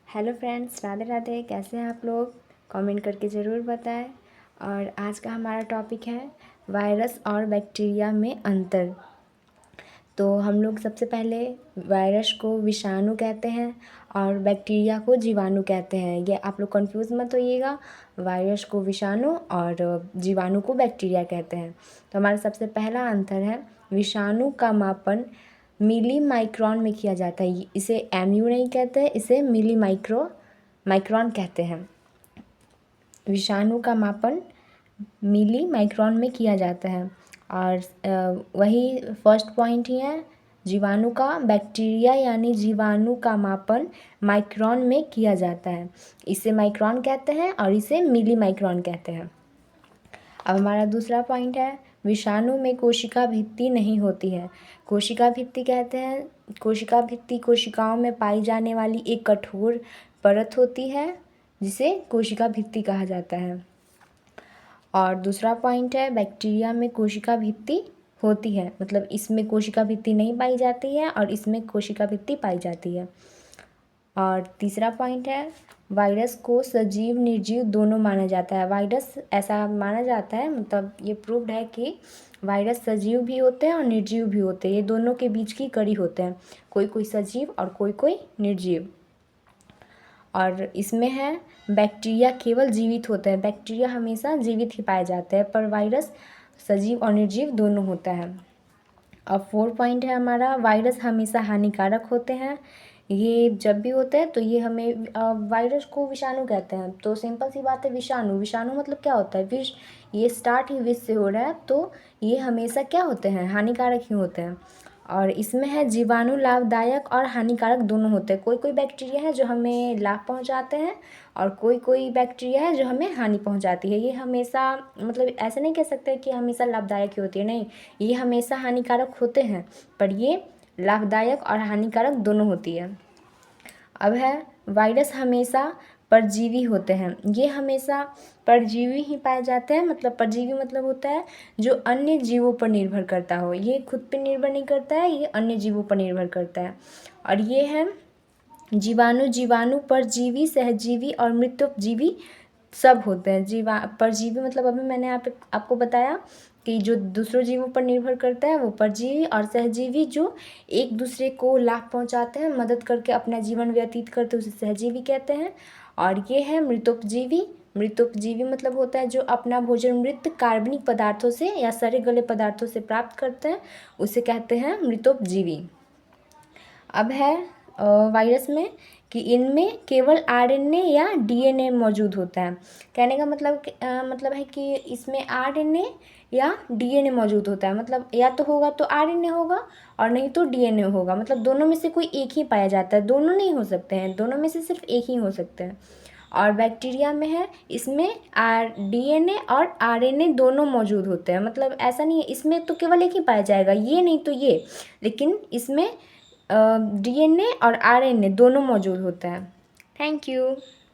Hello friends, Radhe Radhe. कैसे हैं आप लोग? कमेंट करके ज़रूर बताएं। और आज का हमारा टॉपिक है वायरस और बैक्टीरिया में अंतर। तो हम लोग सबसे पहले वायरस को विषाणु कहते हैं और बैक्टीरिया को जीवाणु कहते हैं। ये आप लोग कंफ्यूज मत होइएगा। वायरस को विषाणु और जीवाणु को बैक्टीरिया कहते हैं। तो हमारा सबसे पहला अंतर है, विषाणु का मापन मिली माइक्रोन में किया जाता है। इसे एमयू नहीं कहते, इसे मिली माइक्रोन कहते हैं। विषाणु का मापन मिली माइक्रोन में किया जाता है। और वही फर्स्ट पॉइंट ही है जीवाणु का। बैक्टीरिया यानी जीवाणु का मापन माइक्रोन में किया जाता है। इसे माइक्रोन कहते हैं और इसे मिली माइक्रोन कहते हैं। अब हमारा दूसरा पॉइंट है, विषाणु में कोशिका भित्ति नहीं होती है। कोशिका भित्ति कहते हैं, कोशिका भित्ति कोशिकाओं में पाई जाने वाली एक कठोर परत होती है जिसे कोशिका भित्ति कहा जाता है। और दूसरा पॉइंट है, बैक्टीरिया में कोशिका भित्ति होती है, मतलब इसमें कोशिका भित्ति नहीं पाई जाती है और इसमें कोशिका भित्ति पाई जाती है। और तीसरा पॉइंट है, वायरस को सजीव निर्जीव दोनों माना जाता है। वायरस ऐसा माना जाता है, मतलब ये प्रूव्ड है कि वायरस सजीव भी होते हैं और निर्जीव भी होते हैं। ये दोनों के बीच की कड़ी होते हैं, कोई कोई सजीव और कोई कोई निर्जीव। और इसमें है, बैक्टीरिया केवल जीवित होते हैं। बैक्टीरिया हमेशा जीवित ही पाए जाते हैं, पर वायरस सजीव और निर्जीव दोनों होता है। अब 4 पॉइंट है हमारा, वायरस हमेशा हानिकारक होते हैं। ये जब भी होते हैं तो ये हमें वायरस को विषाणु कहते हैं। तो सिंपल सी बात है, विषाणु मतलब क्या होता है? विष। ये स्टार्ट ही विष से हो रहा है, तो ये हमेशा क्या होते हैं? हानिकारक ही होते हैं। और इसमें है, जीवाणु लाभदायक और हानिकारक दोनों होते हैं। कोई कोई बैक्टीरिया है जो हमें लाभ पहुंचाते हैं और कोई कोई बैक्टीरिया है जो हमें हानि पहुंचाती है। ये हमेशा, मतलब ऐसे नहीं कह सकते कि हमेशा लाभदायक ही होती है, नहीं, ये हमेशा हानिकारक होते हैं, पर ये लाभदायक और हानिकारक दोनों होती है। अब है, वायरस हमेशा परजीवी होते हैं। ये हमेशा परजीवी ही पाए जाते हैं। मतलब परजीवी मतलब होता है जो अन्य जीवों पर निर्भर करता हो। ये खुद पे निर्भर नहीं करता है, ये अन्य जीवों पर निर्भर करता है। और ये है जीवाणु परजीवी, सहजीवी और मृतोपजीवी सब होते हैं। परजीवी मतलब अभी मैंने आपको बताया कि जो दूसरों जीवों पर निर्भर करता है वो परजीवी, और सहजीवी जो एक दूसरे को लाभ पहुंचाते हैं, मदद करके अपना जीवन व्यतीत करते हैं, उसे सहजीवी कहते हैं। और ये है मृतोपजीवी मतलब होता है जो अपना भोजन मृत कार्बनिक पदार्थों से या सड़े गले पदार्थों से प्राप्त करते हैं, उसे कहते हैं मृतोपजीवी। अब है वायरस में कि इनमें केवल आरएनए या डीएनए मौजूद होता है। कहने का मतलब है कि इसमें आरएनए या डीएनए मौजूद होता है। मतलब या तो होगा तो आरएनए होगा और नहीं तो डीएनए होगा। मतलब दोनों में से कोई एक ही पाया जाता है, दोनों नहीं हो सकते हैं, दोनों में से सिर्फ एक ही हो सकते हैं। और बैक्टीरिया में है, इसमें डीएनए और आरएनए दोनों मौजूद होते हैं। मतलब ऐसा नहीं है इसमें तो केवल एक ही पाया जाएगा, ये नहीं तो ये, लेकिन इसमें डीएनए और आरएनए दोनों मौजूद होता है। Thank you.